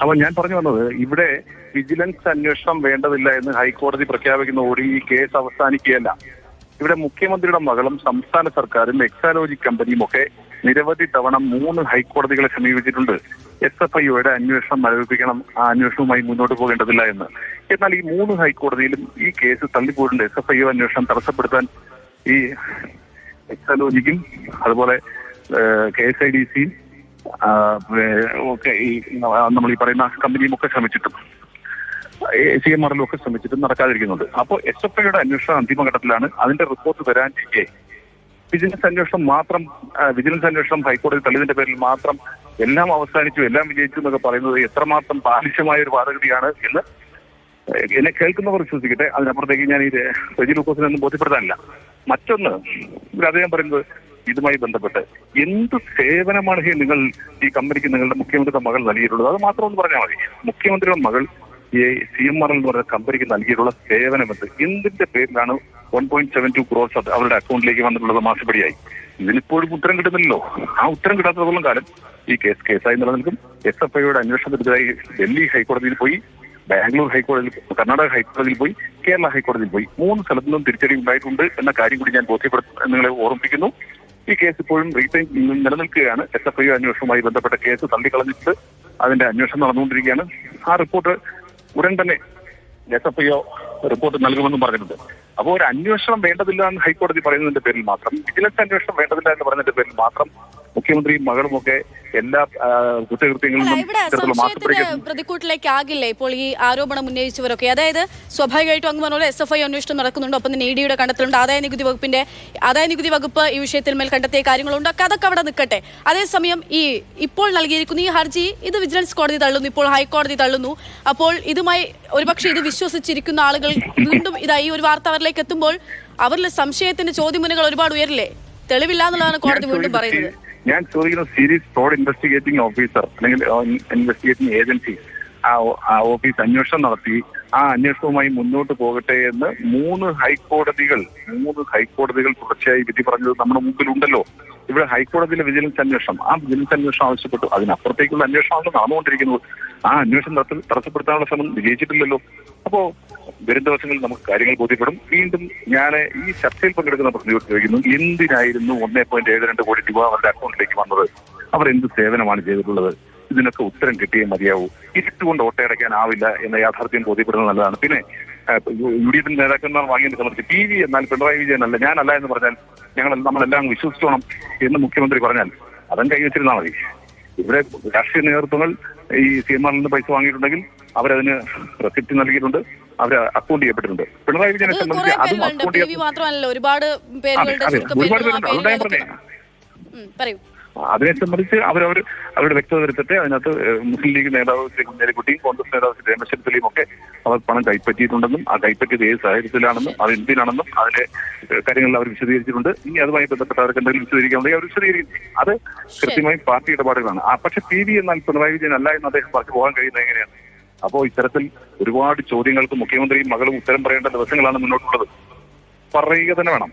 അപ്പൊ ഞാൻ പറഞ്ഞു വന്നത് ഇവിടെ വിജിലൻസ് അന്വേഷണം വേണ്ടതില്ല എന്ന് ഹൈക്കോടതി പ്രഖ്യാപിക്കുന്നതോടെ ഈ കേസ് അവസാനിക്കുകയല്ല. ഇവിടെ മുഖ്യമന്ത്രിയുടെ മകളും സംസ്ഥാന സർക്കാരും എക്സാലോജി കമ്പനിയും ഒക്കെ നിരവധി തവണ 3 ഹൈക്കോടതികളെ സമീപിച്ചിട്ടുണ്ട്. SFIOയുടെ അന്വേഷണം മരവിപ്പിക്കണം, ആ അന്വേഷണവുമായി മുന്നോട്ട് പോകേണ്ടതില്ല എന്ന്. എന്നാൽ ഈ 3 ഹൈക്കോടതിയിലും ഈ കേസ് തള്ളിപ്പോയിട്ടുണ്ട്. SFIO അന്വേഷണം തടസ്സപ്പെടുത്താൻ ഈ എക്സാലോജിക്കും അതുപോലെ KSIDC ഒക്കെ ഈ നമ്മൾ ഈ പറയുന്ന കമ്പനിയും ഒക്കെ ശ്രമിച്ചിട്ടും CMRലും ഒക്കെ ശ്രമിച്ചിട്ടും നടക്കാതിരിക്കുന്നുണ്ട്. അപ്പോൾ SFIOയുടെ അന്വേഷണം അന്തിമഘട്ടത്തിലാണ്. അതിന്റെ റിപ്പോർട്ട് വരാനിരിക്കെ വിജിലൻസ് അന്വേഷണം ഹൈക്കോടതി തള്ളിയതിന്റെ പേരിൽ മാത്രം എല്ലാം അവസാനിച്ചു, എല്ലാം വിജയിച്ചു എന്നൊക്കെ പറയുന്നത് എത്രമാത്രം ബാലിശമായ ഒരു വാദഗതിയാണ് എന്ന് എന്നെ കേൾക്കുന്നവർ വിശ്വസിക്കട്ടെ. അതിനപ്പുറത്തേക്ക് ഞാൻ ഈ റെജി ലൂക്കോസിനൊന്നും ബോധ്യപ്പെടുത്താനില്ല. മറ്റൊന്ന്, അദ്ദേഹം പറയുന്നത് ഇതുമായി ബന്ധപ്പെട്ട് എന്ത് സേവനമാണ് നിങ്ങൾ ഈ കമ്പനിക്ക് നിങ്ങളുടെ മുഖ്യമന്ത്രിയുടെ മകൾ നൽകിയിട്ടുള്ളത്? അത് മാത്രം ഒന്ന് പറഞ്ഞാൽ മതി. മുഖ്യമന്ത്രിയുടെ മകൾ ഈ CMR എന്ന് പറയുന്ന കമ്പനിക്ക് നൽകിയിട്ടുള്ള സേവനമെന്ന് എന്തിന്റെ പേരിലാണ് 1.72 crores അവരുടെ അക്കൗണ്ടിലേക്ക് വന്നിട്ടുള്ളത് മാസപ്പടിയായി? ഇതിനിപ്പോഴും ഉത്തരം കിട്ടുന്നില്ലല്ലോ. ആ ഉത്തരം കിട്ടാത്തതോളം കാലം ഈ കേസായി നിലനിൽക്കും. SFIOയുടെ അന്വേഷണത്തിനെതിരായി ഡൽഹി ഹൈക്കോടതിയിൽ പോയി, ബാംഗ്ലൂർ ഹൈക്കോടതിയിൽ, കർണാടക ഹൈക്കോടതിയിൽ പോയി, കേരള ഹൈക്കോടതിയിൽ പോയി. 3 സ്ഥലത്തു നിന്നും തിരിച്ചടി ഉണ്ടായിട്ടുണ്ട് എന്ന കാര്യം കൂടി ഞാൻ നിങ്ങളെ ഓർമ്മിപ്പിക്കുന്നു. ഈ കേസ് ഇപ്പോഴും റീറ്റൈൻ നിലനിൽക്കുകയാണ്. SFIO അന്വേഷണവുമായി ബന്ധപ്പെട്ട കേസ് തള്ളിക്കളഞ്ഞിട്ട് അതിന്റെ അന്വേഷണം നടന്നുകൊണ്ടിരിക്കുകയാണ്. ആ റിപ്പോർട്ട് ഉടൻ തന്നെ SFIO റിപ്പോർട്ട് നൽകുമെന്നും പറഞ്ഞിട്ടുണ്ട്. അപ്പോൾ ഒരു അന്വേഷണം വേണ്ടതില്ല എന്ന് ഹൈക്കോടതി പറയുന്നതിന്റെ പേരിൽ മാത്രം, വിജിലൻസ് അന്വേഷണം വേണ്ടതില്ല എന്ന് പറയുന്നതിന്റെ പേരിൽ മാത്രം മുഖ്യമന്ത്രിയും മകളുമൊക്കെ എല്ലാ കുറ്റകൃത്യങ്ങളിലും പ്രതിക്കൂട്ടിലേക്കാകില്ലേ ഇപ്പോൾ ഈ ആരോപണം ഉന്നയിച്ചവരൊക്കെ? അതായത് സ്വാഭാവികമായിട്ടും അങ്ങ് പറഞ്ഞ SFIO അന്വേഷണം നടക്കുന്നുണ്ട്, ഒപ്പം തന്നെ EDയുടെ കണ്ടെത്തലുണ്ട്, ആദായ നികുതി വകുപ്പ് ഈ വിഷയത്തിൽ മേൽ കണ്ടെത്തിയ കാര്യങ്ങളുണ്ട്. അതൊക്കെ അവിടെ നിൽക്കട്ടെ. അതേസമയം ഇപ്പോൾ നൽകിയിരിക്കുന്ന ഈ ഹർജി ഇത് വിജിലൻസ് കോടതി തള്ളുന്നു, ഇപ്പോൾ ഹൈക്കോടതി തള്ളുന്നു. അപ്പോൾ ഇതുമായി ഒരുപക്ഷെ ഇത് വിശ്വസിച്ചിരിക്കുന്ന ആളുകൾ വീണ്ടും ഈ ഒരു വാർത്ത അവരിലേക്ക് എത്തുമ്പോൾ അവരിലെ സംശയത്തിന്റെ ചോദ്യമുനകൾ ഒരുപാട് ഉയരില്ലേ? തെളിവില്ല എന്നുള്ളതാണ് കോടതി വീണ്ടും പറയുന്നത്. ഞാൻ ചോദിക്കുന്ന സീരീസ് ഫ്രോഡ് ഇൻവെസ്റ്റിഗേറ്റിംഗ് ഓഫീസർ അല്ലെങ്കിൽ ഇൻവെസ്റ്റിഗേറ്റിംഗ് ഏജൻസി ആ ഓഫീസ് അന്വേഷണം നടത്തി ആ അന്വേഷണവുമായി മുന്നോട്ട് പോകട്ടെ എന്ന് 3 ഹൈക്കോടതികൾ തുടർച്ചയായി വിധി പറഞ്ഞത് നമ്മുടെ മുമ്പിലുണ്ടല്ലോ. ഇവിടെ ഹൈക്കോടതിയിലെ വിജിലൻസ് അന്വേഷണം, ആ വിജിലൻസ് അന്വേഷണം ആവശ്യപ്പെട്ടു. അതിനപ്പുറത്തേക്കുള്ള അന്വേഷണമാണ് നടന്നുകൊണ്ടിരിക്കുന്നത്. ആ അന്വേഷണം തടസ്സപ്പെടുത്താനുള്ള ശ്രമം വിജയിച്ചിട്ടില്ലല്ലോ. അപ്പോ വരും ദിവസങ്ങളിൽ നമുക്ക് കാര്യങ്ങൾ ബോധ്യപ്പെടും. വീണ്ടും ഞാൻ ഈ ചർച്ചയിൽ പങ്കെടുക്കുന്ന പ്രതിയോട് ചോദിക്കുന്നു, എന്തിനായിരുന്നു 1.72 കോടി രൂപ അവരുടെ അക്കൗണ്ടിലേക്ക് വന്നത്? അവർ എന്ത് സേവനമാണ് ചെയ്തിട്ടുള്ളത്? ഇതിനൊക്കെ ഉത്തരം കിട്ടിയേ മതിയാവൂ. ഇരുട്ടുകൊണ്ട് ഓട്ടയടയ്ക്കാനാവില്ല എന്ന യാഥാർത്ഥ്യം ബോധ്യപ്പെടുന്നത് നല്ലതാണ്. പിന്നെ UDF നേതാക്കന്മാർ വാങ്ങിയത് സംബന്ധിച്ച് PV എന്നാൽ പിണറായി വിജയൻ അല്ല, ഞാനല്ല എന്ന് പറഞ്ഞാൽ നമ്മളെല്ലാം വിശ്വസിച്ചോണം എന്ന് മുഖ്യമന്ത്രി പറഞ്ഞാൽ അതും കൈവച്ചിരുന്നാൽ മതി. ഇവിടെ രാഷ്ട്രീയ നേതൃത്വങ്ങൾ ഈ CMRൽ നിന്ന് പൈസ വാങ്ങിയിട്ടുണ്ടെങ്കിൽ അവരതിന് റെസിപ്റ്റ് നൽകിയിട്ടുണ്ട്, അവര് അക്കൗണ്ട് ചെയ്യപ്പെട്ടിട്ടുണ്ട്. പിണറായി വിജയനെ സംബന്ധിച്ച് അതും അക്കൗണ്ട് ഒരുപാട് പേരുണ്ട്. അതിനെ സംബന്ധിച്ച് അവരുടെ വ്യക്തത വരുത്തട്ടെ. അതിനകത്ത് മുസ്ലിം ലീഗ് നേതാവ് ശ്രീ കുഞ്ഞാലിക്കുട്ടിയും കോൺഗ്രസ് നേതാവ് ശ്രീ രമേശ് ചെന്നിത്തലയും ഒക്കെ അവർ പണം കൈപ്പറ്റിയിട്ടുണ്ടെന്നും ആ കൈപ്പറ്റിയത് ഏത് സാഹചര്യത്തിലാണെന്നും അത് എന്തിനാണെന്നും അതിലെ കാര്യങ്ങളിൽ അവർ വിശദീകരിച്ചിട്ടുണ്ട്. ഇനി അതുമായി ബന്ധപ്പെട്ട അവർക്ക് എന്തെങ്കിലും വിശദീകരിക്കാമെങ്കിൽ അവർ വിശദീകരിക്കും. അത് കൃത്യമായി പാർട്ടി ഇടപാടുകളാണ്. പക്ഷെ PV എന്നാൽ പിണറായി വിജയൻ അല്ല എന്ന് അദ്ദേഹം പറഞ്ഞു പോകാൻ കഴിയുന്നത് എങ്ങനെയാണ്? അപ്പോൾ ഇത്തരത്തിൽ ഒരുപാട് ചോദ്യങ്ങൾക്ക് മുഖ്യമന്ത്രിയും മകളും ഉത്തരം പറയേണ്ട ദിവസങ്ങളാണ് മുന്നോട്ടുള്ളത്. പറയുക തന്നെ വേണം.